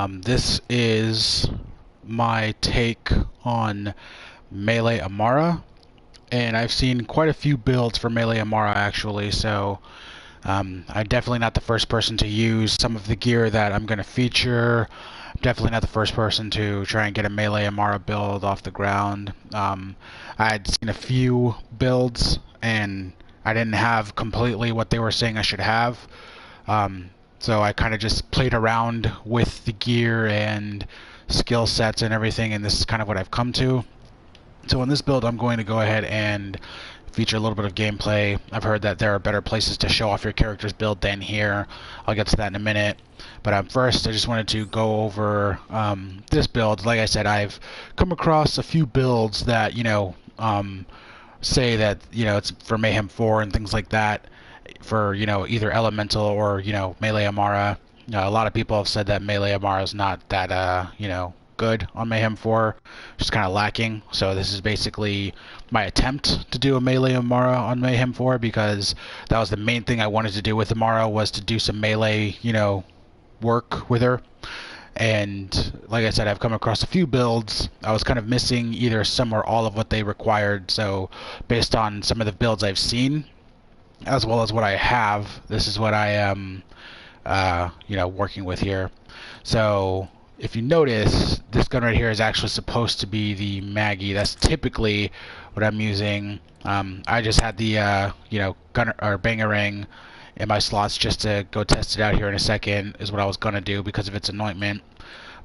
This is my take on Melee Amara, and I've seen quite a few builds for Melee Amara actually, so I'm definitely not the first person to use some of the gear that I'm going to feature. I'm definitely not the first person to try and get a Melee Amara build off the ground. I had seen a few builds, and I didn't have completely what they were saying I should have. Um, so I kind of just played around with the gear and skill sets and everything, and this is kind of what I've come to. So in this build, I'm going to go ahead and feature a little bit of gameplay. I've heard that there are better places to show off your character's build than here. I'll get to that in a minute. But first, I just wanted to go over this build. Like I said, I've come across a few builds that, say that, it's for Mayhem 4 and things like that, for, either Elemental or, Melee Amara. A lot of people have said that Melee Amara is not that, good on Mayhem 4, just kind of lacking. So this is basically my attempt to do a Melee Amara on Mayhem 4, because that was the main thing I wanted to do with Amara, was to do some melee, work with her. And like I said, I've come across a few builds. I was kind of missing either some or all of what they required. So based on some of the builds I've seen, as well as what I have, this is what I am, working with here. So if you notice, this gun right here is actually supposed to be the Maggie. That's typically what I'm using. I just had the, gunner or bangerang in my slots just to go test it out here in a second, is what I was gonna do because of its anointment.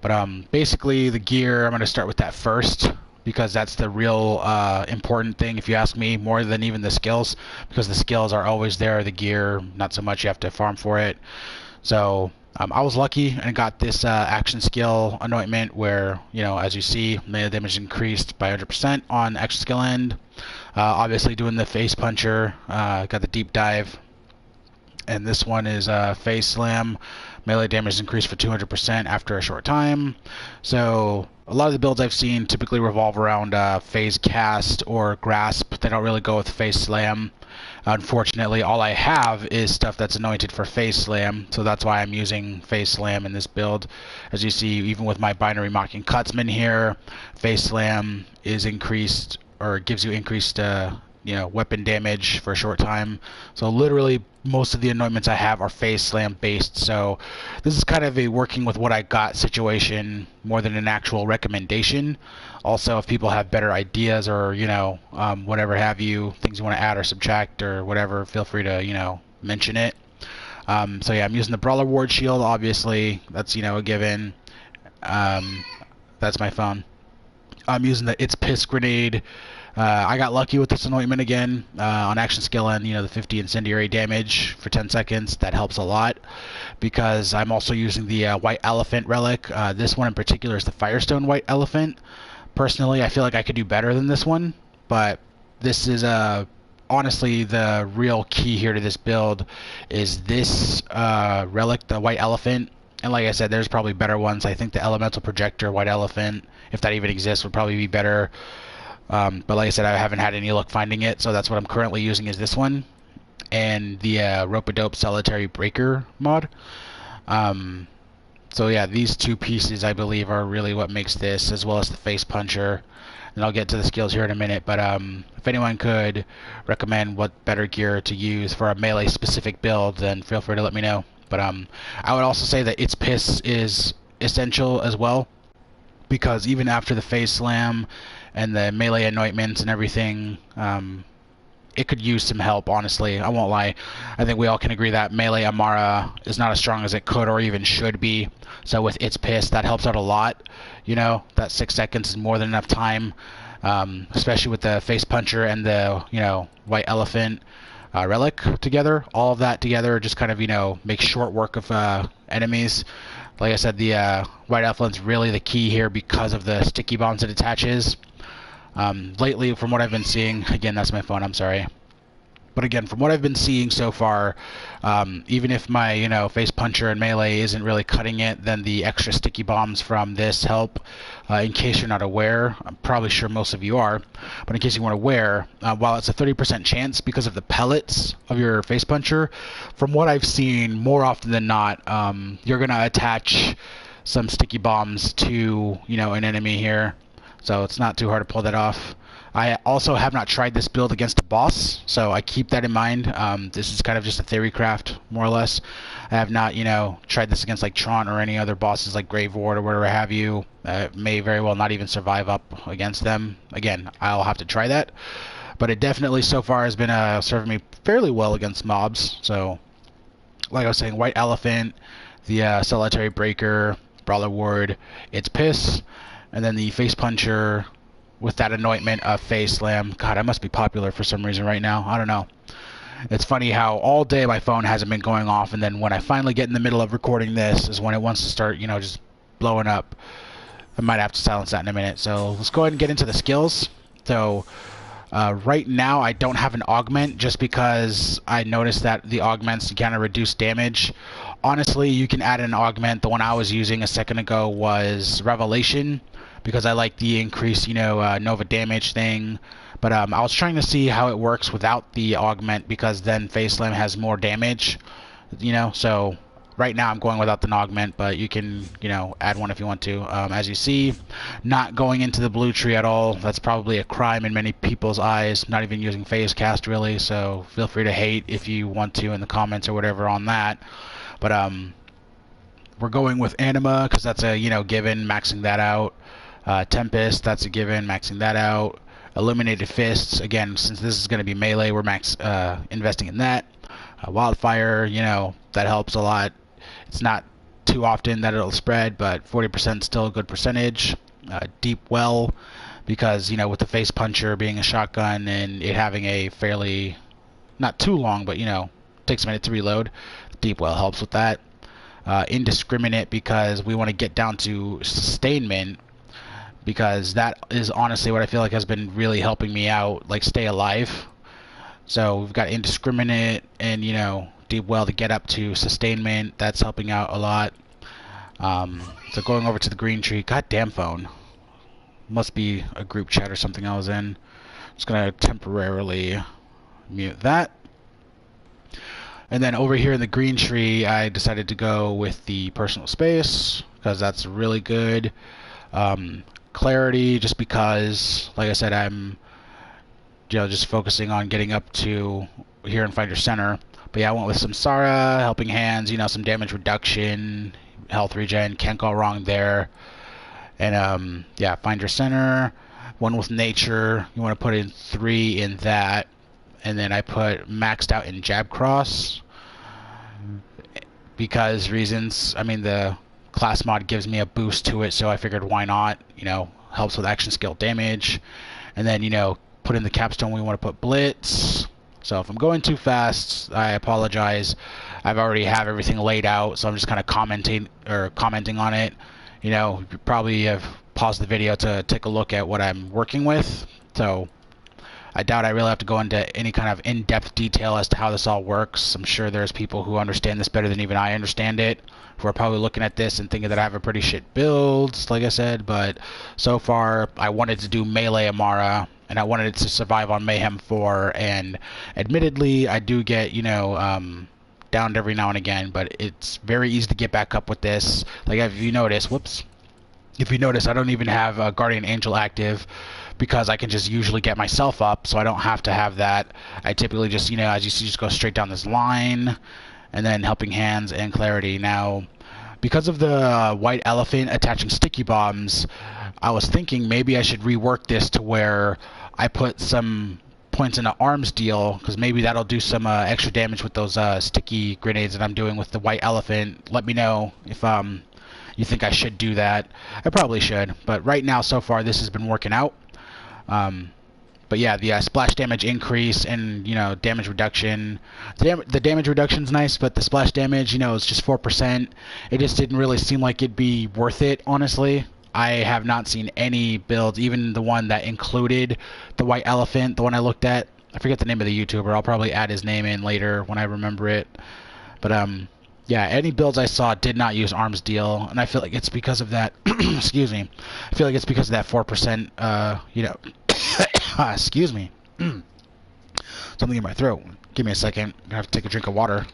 But basically the gear, I'm gonna start with that first, because that's the real important thing, if you ask me, more than even the skills, because the skills are always there. The gear, not so much. You have to farm for it. So I was lucky and got this action skill anointment where, as you see, melee damage increased by 100% on action skill end. Obviously doing the face puncher, got the deep dive. And this one is phase slam. Melee damage increased for 200% after a short time. So a lot of the builds I've seen typically revolve around phase cast or grasp. They don't really go with phase slam. Unfortunately, all I have is stuff that's anointed for phase slam, so that's why I'm using phase slam in this build. As you see, even with my binary mocking cutsman here, phase slam is increased, or gives you increased weapon damage for a short time. So literally most of the anointments I have are phase slam based, so this is kind of a working with what I got situation more than an actual recommendation. Also, if people have better ideas or whatever have you, things you want to add or subtract or whatever, feel free to mention it. So yeah, I'm using the Brawler Ward Shield, obviously. That's a given. That's my phone. I'm using the It's Piss Grenade. I got lucky with this anointment again on action skill end, the 50 incendiary damage for 10 seconds. That helps a lot, because I'm also using the White Elephant relic. This one in particular is the Firestone White Elephant. Personally, I feel like I could do better than this one, but this is honestly the real key here to this build is this relic, the White Elephant. And like I said, there's probably better ones. I think the Elemental Projector White Elephant, if that even exists, would probably be better. But like I said, I haven't had any luck finding it, so that's what I'm currently using, is this one. And the Rope-a-Dope Solitary Breaker mod. So yeah, these two pieces I believe are really what makes this, as well as the face puncher. And I'll get to the skills here in a minute, but if anyone could recommend what better gear to use for a melee specific build, then feel free to let me know. But I would also say that It's Piss is essential as well, because even after the phase slam and the melee anointments and everything, it could use some help, honestly. I won't lie. I think we all can agree that Melee Amara is not as strong as it could or even should be. So with It's Piss, that helps out a lot. That 6 seconds is more than enough time, especially with the face puncher and the, White Elephant relic together. All of that together just kind of, makes short work of enemies. Like I said, the White Elephant's really the key here because of the sticky bombs it attaches. Lately, from what I've been seeing, again, that's my phone, I'm sorry. But again, from what I've been seeing so far, even if my, face puncher and melee isn't really cutting it, then the extra sticky bombs from this help. In case you're not aware, I'm probably sure most of you are, but in case you weren't aware, while it's a 30% chance because of the pellets of your face puncher, from what I've seen, more often than not, you're going to attach some sticky bombs to, you know, an enemy here. So it's not too hard to pull that off. I also have not tried this build against a boss, so I keep that in mind. This is kind of just a theory craft, more or less. I have not, you know, tried this against like Tron or any other bosses like Grave Ward or whatever have you. May very well not even survive up against them. Again, I'll have to try that. But it definitely so far has been serving me fairly well against mobs. So, like I was saying, White Elephant, the Solitary Breaker, Brawler Ward, it's Piss, and then the Face Puncher with that anointment of Face Slam. God, I must be popular for some reason right now. I don't know. It's funny how all day my phone hasn't been going off, and then when I finally get in the middle of recording this is when it wants to start, you know, just blowing up. I might have to silence that in a minute. So let's go ahead and get into the skills. So right now I don't have an augment just because I noticed that the augments kind of reduce damage. Honestly, you can add an augment. The one I was using a second ago was Revelation, because I like the increased, you know, Nova damage thing. But I was trying to see how it works without the augment, because then Face Slam has more damage, you know. So right now I'm going without the augment, but you can, you know, add one if you want to. As you see, not going into the blue tree at all. That's probably a crime in many people's eyes. Not even using phase cast really. So feel free to hate if you want to in the comments or whatever on that. But we're going with Anima because that's a, you know, given, maxing that out. Tempest, that's a given, maxing that out. Illuminated Fists, again, since this is going to be melee, we're investing in that. Wildfire, you know, that helps a lot. It's not too often that it'll spread, but 40% still a good percentage. Deep Well, because, you know, with the Face Puncher being a shotgun and it having a fairly, not too long, but, you know, takes a minute to reload. Deep Well helps with that. Indiscriminate, because we want to get down to sustainment, because that is honestly what I feel like has been really helping me out, like stay alive. So we've got Indiscriminate and, you know, Deep Well to get up to sustainment. That's helping out a lot. So going over to the green tree. Goddamn phone. Must be a group chat or something I was in. Just gonna temporarily mute that. And then over here in the green tree, I decided to go with the personal space because that's really good. Clarity, just because, like I said, I'm, you know, just focusing on getting up to here and Finder Center. But yeah, I went with some Samsara, Helping Hands, you know, some damage reduction, health regen, can't go wrong there. And yeah, Finder Center, one with Nature, you want to put in 3 in that. And then I put maxed out in Jab Cross because reasons. I mean, the class mod gives me a boost to it, so I figured why not, you know, helps with action skill damage. And then, you know, put in the capstone, we want to put Blitz. So if I'm going too fast, I apologize. I've already have everything laid out, so I'm just kind of commenting on it. You know, you probably have paused the video to take a look at what I'm working with. So I doubt I really have to go into any kind of in-depth detail as to how this all works. I'm sure there's people who understand this better than even I understand it, who are probably looking at this and thinking that I have a pretty shit build, like I said. But so far, I wanted to do melee Amara, and I wanted it to survive on Mayhem 4. And admittedly, I do get, you know, downed every now and again, but it's very easy to get back up with this. Like, if you notice, if you notice, I don't even have Guardian Angel active, because I can just usually get myself up, so I don't have to have that. I typically just, you know, as you see, just go straight down this line, and then Helping Hands and Clarity. Now, because of the White Elephant attaching sticky bombs, I was thinking maybe I should rework this to where I put some points in an arms deal, because maybe that'll do some extra damage with those sticky grenades that I'm doing with the White Elephant. Let me know if you think I should do that. I probably should, but right now, so far, this has been working out. But yeah, the splash damage increase and, you know, damage reduction. The damage reduction's nice, but the splash damage, you know, is just 4%. It just didn't really seem like it'd be worth it, honestly. I have not seen any builds, even the one that included the White Elephant, the one I looked at. I forget the name of the YouTuber. I'll probably add his name in later when I remember it. But yeah, any builds I saw did not use arms deal, and I feel like it's because of that. Excuse me. I feel like it's because of that 4%. You know. Excuse me. Something in my throat. Give me a second. I have to take a drink of water.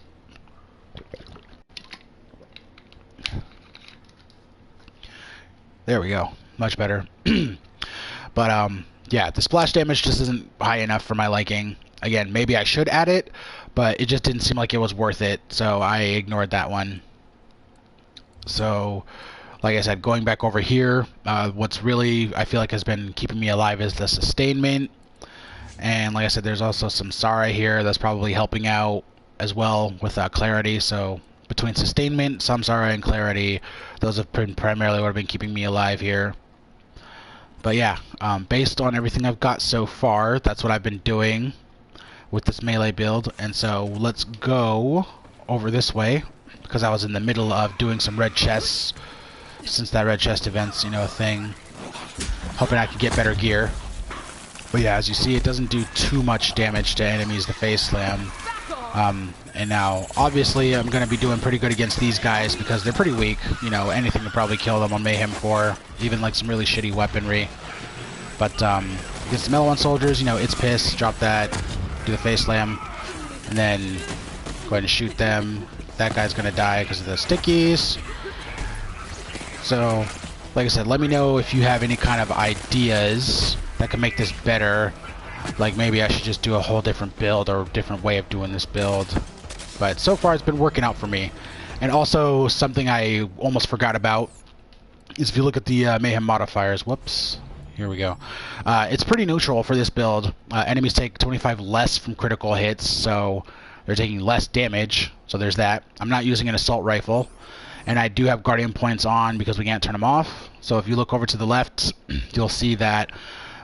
There we go. Much better. But, yeah, the splash damage just isn't high enough for my liking. Again, maybe I should add it, but it just didn't seem like it was worth it, so I ignored that one. So, like I said, going back over here, what's really, I feel like, has been keeping me alive is the sustainment. And like I said, there's also some Sara here that's probably helping out as well with clarity. So between sustainment, Samsara, and clarity, those have been primarily what have been keeping me alive here. But yeah, based on everything I've got so far, that's what I've been doing with this melee build. And so let's go over this way, because I was in the middle of doing some red chests, since that red chest event's, you know, a thing. Hoping I can get better gear. But yeah, as you see, it doesn't do too much damage to enemies, the face slam. And now, obviously, I'm going to be doing pretty good against these guys because they're pretty weak. You know, anything to probably kill them on Mayhem 4. Even, like, some really shitty weaponry. But, against the Metal 1 soldiers, you know, it's piss. Drop that. Do the face slam. And then go ahead and shoot them. That guy's going to die because of the stickies. So, like I said, let me know if you have any kind of ideas that can make this better. Like maybe I should just do a whole different build or a different way of doing this build. But so far it's been working out for me. And also something I almost forgot about is if you look at the Mayhem modifiers. Whoops. Here we go. It's pretty neutral for this build. Enemies take 25 less from critical hits, so they're taking less damage. So there's that. I'm not using an assault rifle. And I do have guardian points on because we can't turn them off. So if you look over to the left, you'll see that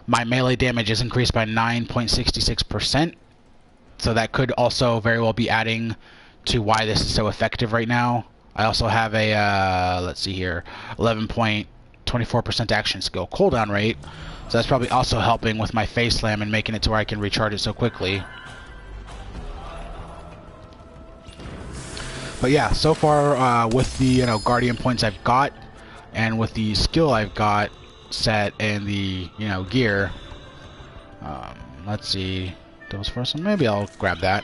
my melee damage is increased by 9.66%. So that could also very well be adding to why this is so effective right now. I also have a, let's see here, 11.24% action skill cooldown rate. So that's probably also helping with my face slam and making it to where I can recharge it so quickly. But yeah, so far with the guardian points I've got, and with the skill I've got set and the gear, let's see, those first one, maybe I'll grab that.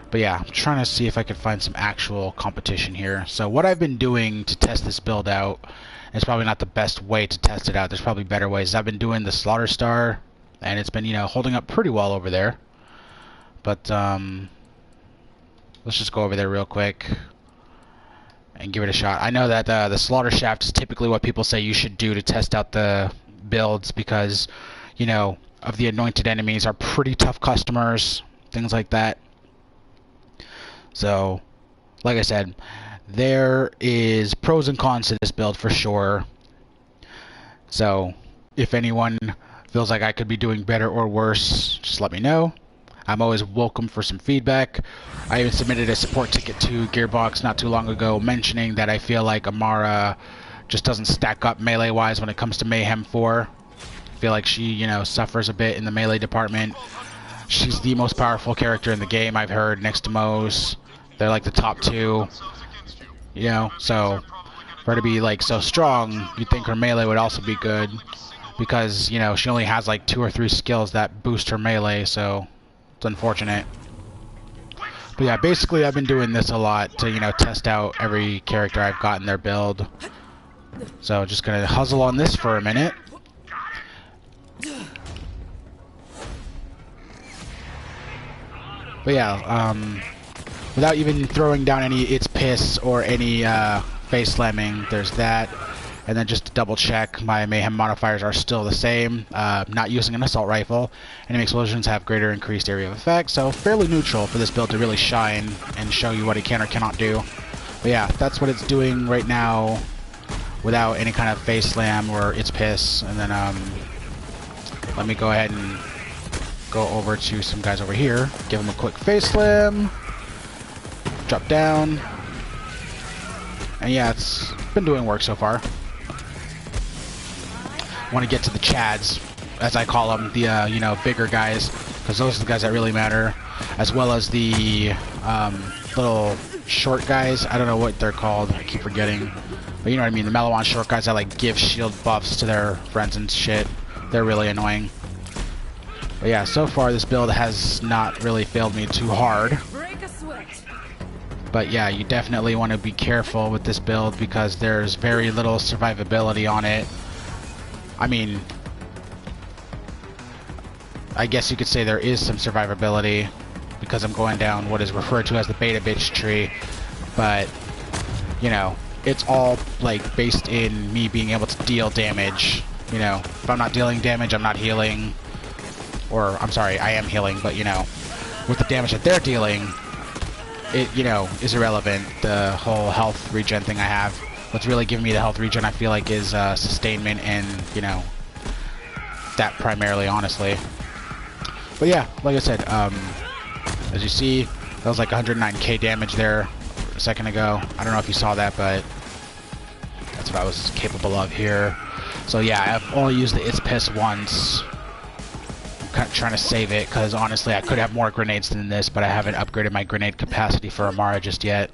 But yeah, I'm trying to see if I can find some actual competition here. So what I've been doing to test this build out, it's probably not the best way to test it out. There's probably better ways. I've been doing the Slaughter Star, and it's been holding up pretty well over there. But let's just go over there real quick and give it a shot. I know that the Slaughter Shaft is typically what people say you should do to test out the builds because, of the anointed enemies are pretty tough customers, things like that. So, like I said, there is pros and cons to this build for sure. So, if anyone feels like I could be doing better or worse, just let me know. I'm always welcome for some feedback. I even submitted a support ticket to Gearbox not too long ago mentioning that I feel like Amara just doesn't stack up melee-wise when it comes to Mayhem 4. I feel like she, suffers a bit in the melee department. She's the most powerful character in the game, I've heard, next to Mo's. They're like the top two. So for her to be like so strong, you'd think her melee would also be good. Because, she only has like 2 or 3 skills that boost her melee, so it's unfortunate. But yeah, basically I've been doing this a lot to, test out every character I've got in their build. So just gonna hustle on this for a minute. But yeah, without even throwing down any It's Piss or any face slamming, there's that. And then just to double check, my Mayhem modifiers are still the same. Not using an assault rifle. Enemy explosions have greater increased area of effect, so fairly neutral for this build to really shine and show you what it can or cannot do. But yeah, that's what it's doing right now without any kind of face slam or It's Piss. And then let me go ahead and go over to some guys over here. Give them a quick face slam. Drop down. And yeah, it's been doing work so far. Want to get to the Chads, as I call them, the bigger guys, because those are the guys that really matter, as well as the little short guys. I don't know what they're called. I keep forgetting, but you know what I mean. The Metal short guys that like give shield buffs to their friends and shit. They're really annoying. But yeah, so far this build has not really failed me too hard. But yeah, you definitely want to be careful with this build because there's very little survivability on it. I mean, I guess you could say there is some survivability because I'm going down what is referred to as the beta bitch tree, but you know, it's all like based in me being able to deal damage. You know, if I'm not dealing damage, I'm not healing, or I'm sorry, I am healing, but you know, with the damage that they're dealing, it, you know, is irrelevant. The whole health regen thing I have, what's really giving me the health regen, I feel like, is sustainment and, you know, that primarily, honestly. But yeah, like I said, as you see, that was like 109k damage there a second ago. I don't know if you saw that, but that's what I was capable of here. So yeah, I've only used the It's Piss once. Kind of trying to save it because honestly I could have more grenades than this, but I haven't upgraded my grenade capacity for Amara just yet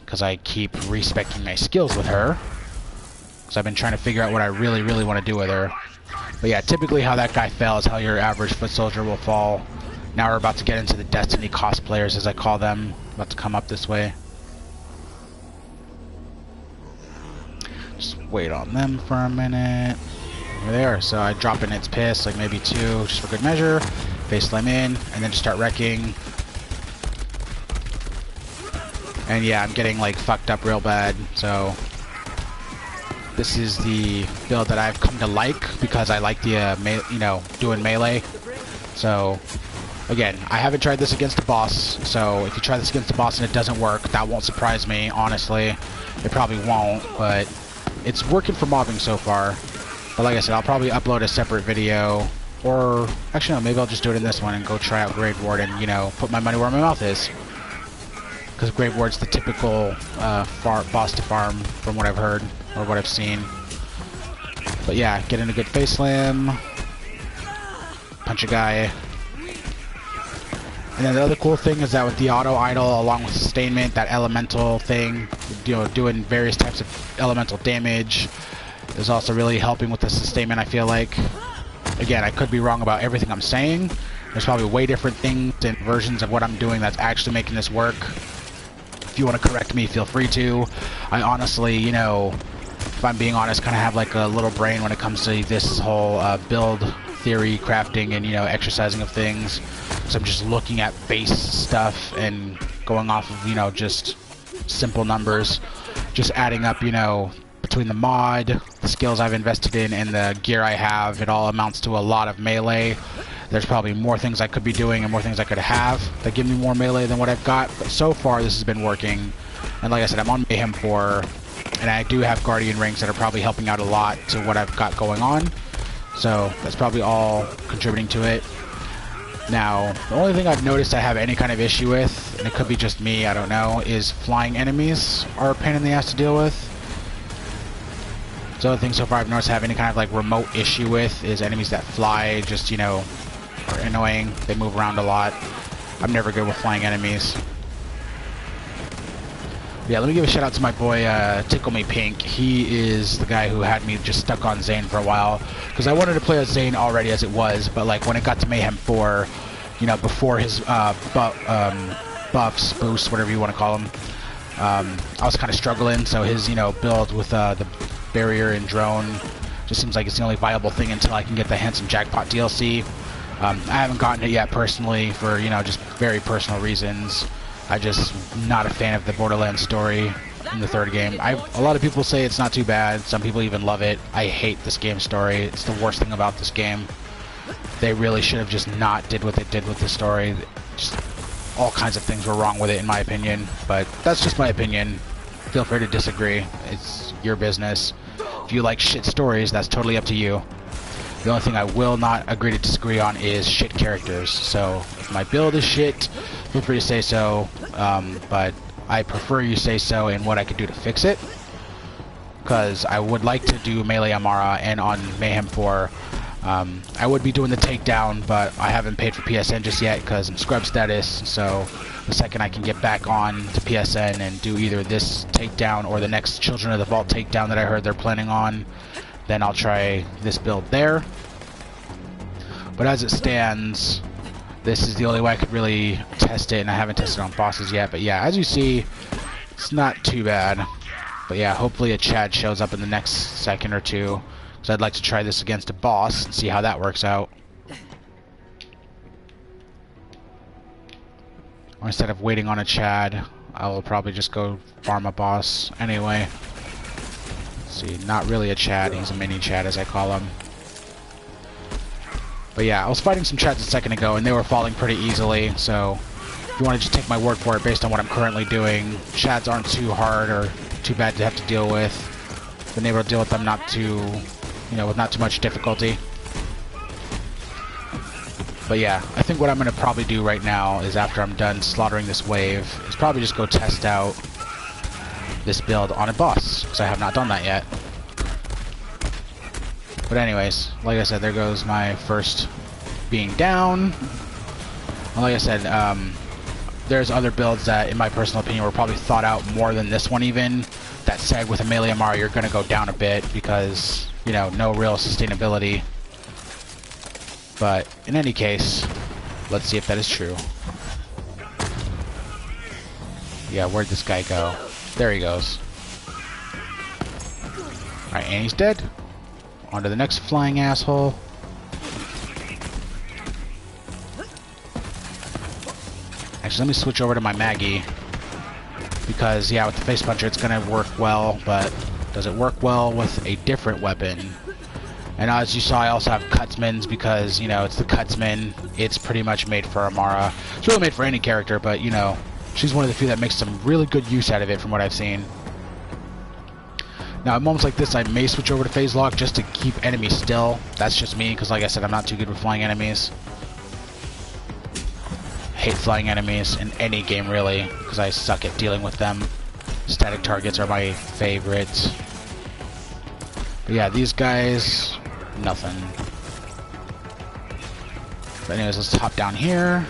because I keep respecting my skills with her, because I've been trying to figure out what I really want to do with her. But yeah, typically how that guy fell is how your average foot soldier will fall. Now we're about to get into the Destiny cosplayers, as I call them, about to come up this way. Just wait on them for a minute. Here they are. So I drop in Its Piss, like maybe 2, just for good measure. Face slam in, and then just start wrecking. And yeah, I'm getting like fucked up real bad. So this is the build that I've come to like because I like the you know, doing melee. So again, I haven't tried this against a boss. So if you try this against a boss and it doesn't work, that won't surprise me. Honestly, it probably won't, but it's working for mobbing so far. But like I said, I'll probably upload a separate video, or actually no, maybe I'll just do it in this one and go try out Grave Ward and, you know, put my money where my mouth is. Because Grave Ward's the typical boss to farm, from what I've heard, or what I've seen. But yeah, get in a good face slam, punch a guy. And then the other cool thing is that with the auto idol, along with sustainment, that elemental thing, you know, doing various types of elemental damage, is also really helping with the sustainment, I feel like. Again, I could be wrong about everything I'm saying. There's probably way different things and versions of what I'm doing that's actually making this work. If you want to correct me, feel free to. I honestly, you know, if I'm being honest, kind of have like a little brain when it comes to this whole build theory, crafting, and, you know, exercising of things. So I'm just looking at base stuff and going off of, you know, just simple numbers, just adding up, you know, between the mod, the skills I've invested in, and the gear I have, it all amounts to a lot of melee. There's probably more things I could be doing and more things I could have that give me more melee than what I've got, but so far this has been working. And like I said, I'm on Mayhem 4, and I do have Guardian rings that are probably helping out a lot to what I've got going on. So that's probably all contributing to it. Now, the only thing I've noticed I have any kind of issue with, and it could be just me, I don't know, is flying enemies are a pain in the ass to deal with. The other thing so far I've noticed I have any kind of like remote issue with is enemies that fly, just, you know, are annoying. They move around a lot. I'm never good with flying enemies. Yeah, let me give a shout out to my boy Tickle Me Pink. He is the guy who had me just stuck on Zane for a while, because I wanted to play as Zane already as it was, but like when it got to Mayhem 4, you know, before his buffs, boosts, whatever you want to call them, I was kind of struggling. So his, you know, build with the barrier and drone just seems like it's the only viable thing until I can get the Handsome Jackpot DLC. I haven't gotten it yet personally for, you know, just very personal reasons. I just not a fan of the Borderlands story in the third game. A lot of people say it's not too bad. Some people even love it. I hate this game's story. It's the worst thing about this game. They really should have just not did what they did with the story. Just all kinds of things were wrong with it, in my opinion. But that's just my opinion. Feel free to disagree. It's your business. If you like shit stories, that's totally up to you. The only thing I will not agree to disagree on is shit characters. So if my build is shit, feel free to say so. But I prefer you say so and what I could do to fix it. Because I would like to do Melee Amara, and on Mayhem 4, I would be doing the takedown, but I haven't paid for PSN just yet because I'm scrub status. So the second I can get back on to PSN and do either this takedown or the next Children of the Vault takedown that I heard they're planning on, then I'll try this build there. But as it stands, this is the only way I could really test it, and I haven't tested on bosses yet. But yeah, as you see, it's not too bad. But yeah, hopefully a Chad shows up in the next second or two, because I'd like to try this against a boss and see how that works out. Or instead of waiting on a Chad, I will probably just go farm a boss anyway. Let's see, not really a Chad, he's a mini Chad as I call him. But yeah, I was fighting some Chads a second ago and they were falling pretty easily, so if you want to just take my word for it based on what I'm currently doing, Chads aren't too hard or too bad to have to deal with. Been able to deal with them not too, with not too much difficulty. But yeah, I think what I'm going to probably do right now is after I'm done slaughtering this wave, is probably just go test out this build on a boss, because I have not done that yet. But anyways, like I said, there goes my first being down. And like I said, there's other builds that, in my personal opinion, were probably thought out more than this one even. That said, with a melee Amara, you're going to go down a bit because, no real sustainability. But in any case, let's see if that is true. Yeah, where'd this guy go? There he goes. Alright, and he's dead. On to the next flying asshole. Actually, let me switch over to my Maggie. Because, yeah, with the face puncher, it's going to work well, but does it work well with a different weapon? And as you saw, I also have Cutsman's because, it's the Cutsman. It's pretty much made for Amara. It's really made for any character, but, she's one of the few that makes some really good use out of it from what I've seen. Now, at moments like this, I may switch over to Phase Lock just to keep enemies still. That's just me, because like I said, I'm not too good with flying enemies. Hate flying enemies in any game, really, because I suck at dealing with them. Static targets are my favorite. But yeah, these guys, nothing. But anyways, let's hop down here.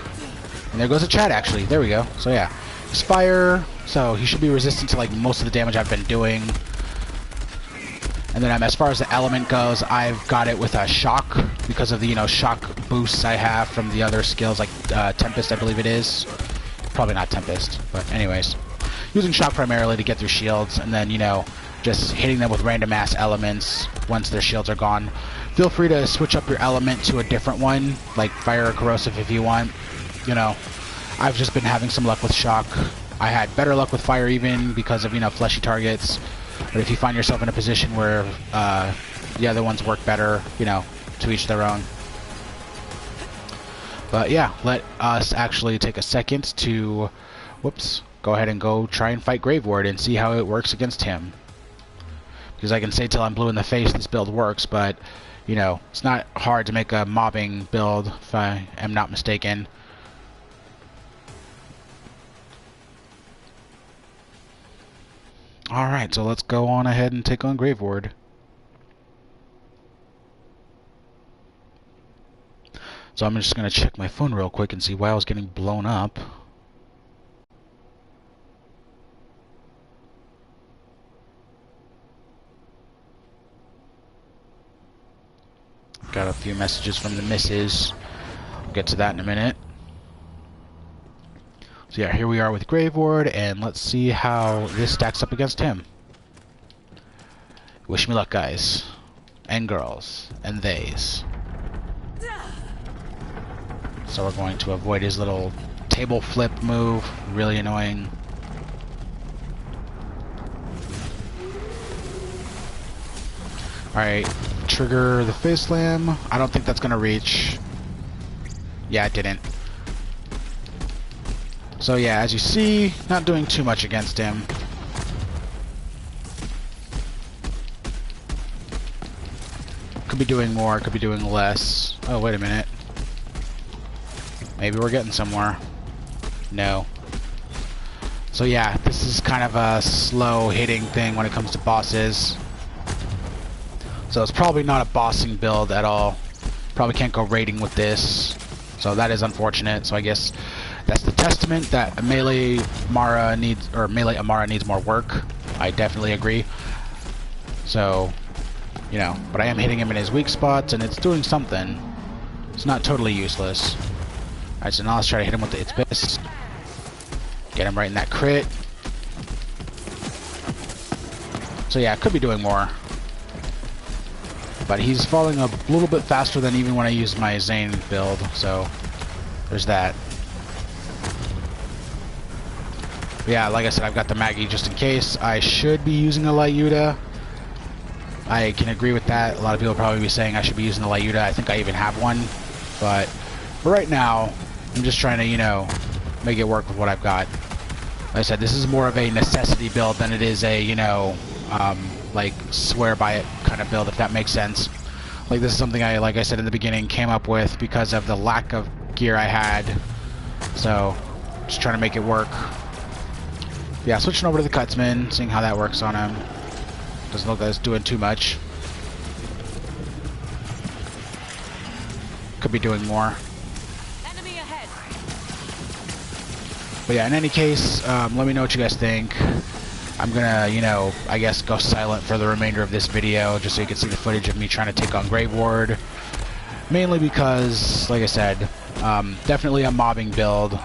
And there goes a Chad, actually. There we go. So yeah, he's fire, so he should be resistant to like most of the damage I've been doing. And then as far as the element goes, I've got it with a shock because of the, shock boosts I have from the other skills, like Tempest, I believe it is. Probably not Tempest, but anyways. Using shock primarily to get through shields, and then, just hitting them with random ass elements once their shields are gone. Feel free to switch up your element to a different one, like fire or corrosive if you want. I've just been having some luck with shock. I had better luck with fire even because of, fleshy targets. But if you find yourself in a position where the other ones work better, to each their own. But yeah, let us actually take a second to, go ahead and go try and fight Graveward and see how it works against him. Because I can say till I'm blue in the face this build works, but, it's not hard to make a mobbing build, if I am not mistaken. Alright, so let's go on ahead and take on Graveward. So I'm just going to check my phone real quick and see why I was getting blown up. Got a few messages from the missus. We'll get to that in a minute. So yeah, here we are with Graveward, and let's see how this stacks up against him. Wish me luck, guys. And girls. And theys. So we're going to avoid his little table flip move. Really annoying. Alright, trigger the face slam. I don't think that's going to reach. Yeah, it didn't. So yeah, as you see, not doing too much against him. Could be doing more, could be doing less. Oh, wait a minute. Maybe we're getting somewhere. No. So yeah, this is kind of a slow hitting thing when it comes to bosses. So it's probably not a bossing build at all. Probably can't go raiding with this. So that is unfortunate. So I guess that's the testament that melee Amara needs more work. I definitely agree. So, but I am hitting him in his weak spots, and it's doing something. It's not totally useless. Alright, so now let's try to hit him with the It's Piss. Get him right in that crit. So yeah, I could be doing more. But he's falling a little bit faster than even when I use my Zane build, so there's that. But yeah, like I said, I've got the Maggie just in case. I should be using a Lyuda. I can agree with that. A lot of people probably be saying I should be using the Lyuda. I think I even have one. But for right now, I'm just trying to, you know, make it work with what I've got. Like I said, this is more of a necessity build than it is a, you know, like swear by it kind of build, if that makes sense. Like this is something I, like I said in the beginning, came up with because of the lack of gear I had. So just trying to make it work. Yeah, switching over to the Cutsman, seeing how that works on him. Doesn't look like it's doing too much. Could be doing more. Enemy ahead. But yeah, in any case, let me know what you guys think. I'm gonna, you know, I guess go silent for the remainder of this video, just so you can see the footage of me trying to take on Grave Ward. Mainly because, like I said, definitely a mobbing build.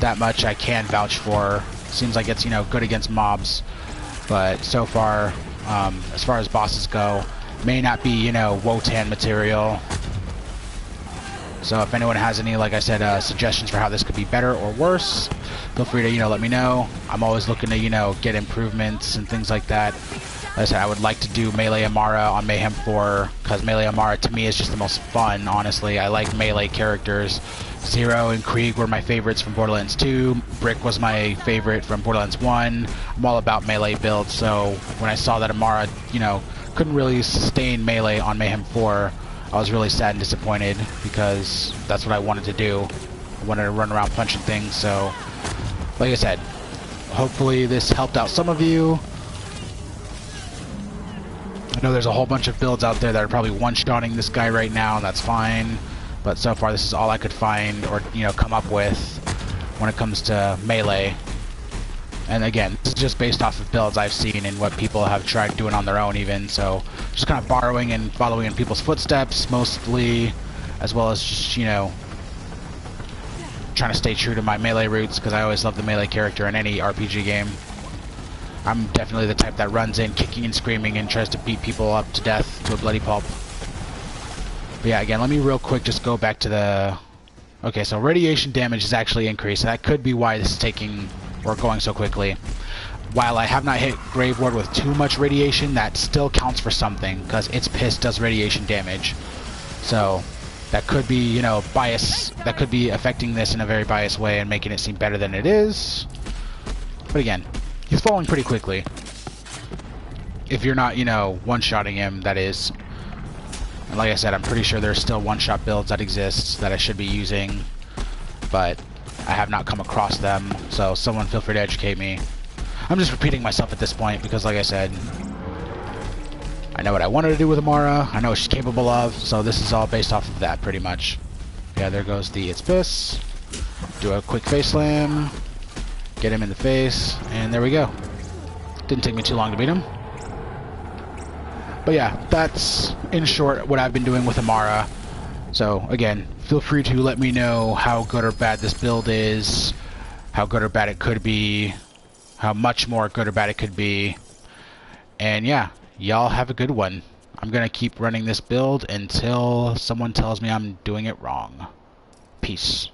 That much I can vouch for. Seems like it's, you know, good against mobs. But so far, as far as bosses go, may not be, you know, Wotan material. So if anyone has any, like I said, suggestions for how this could be better or worse, feel free to, you know, let me know. I'm always looking to, you know, get improvements and things like that. Like I said, I would like to do Melee Amara on Mayhem 4, because Melee Amara to me is just the most fun, honestly. I like melee characters. Zero and Krieg were my favorites from Borderlands 2. Brick was my favorite from Borderlands 1. I'm all about melee builds, so when I saw that Amara, you know, couldn't really sustain melee on Mayhem 4, I was really sad and disappointed, because that's what I wanted to do. I wanted to run around punching things, so like I said, hopefully this helped out some of you. I know there's a whole bunch of builds out there that are probably one-shotting this guy right now, and that's fine. But so far, this is all I could find or, you know, come up with when it comes to melee. And again, this is just based off of builds I've seen and what people have tried doing on their own even. So just kind of borrowing and following in people's footsteps mostly, as well as just, you know, trying to stay true to my melee roots, because I always love the melee character in any RPG game. I'm definitely the type that runs in kicking and screaming and tries to beat people up to death to a bloody pulp. But yeah, again, let me real quick just go back to the... Okay, so radiation damage is actually increased, and that could be why this is taking or going so quickly. While I have not hit Grave Ward with too much radiation, that still counts for something, because its piss does radiation damage. So that could be, you know, bias. That could be affecting this in a very biased way and making it seem better than it is. But again, he's falling pretty quickly. If you're not, you know, one-shotting him, that is. And like I said, I'm pretty sure there's still one-shot builds that exist that I should be using, but I have not come across them, so someone feel free to educate me. I'm just repeating myself at this point, because like I said, I know what I wanted to do with Amara, I know what she's capable of, so this is all based off of that, pretty much. Yeah, there goes the It's Piss. Do a quick face slam, get him in the face, and there we go. Didn't take me too long to beat him. But yeah, that's, in short, what I've been doing with Amara. So, again, feel free to let me know how good or bad this build is, how good or bad it could be, how much more good or bad it could be. And yeah, y'all have a good one. I'm going to keep running this build until someone tells me I'm doing it wrong. Peace.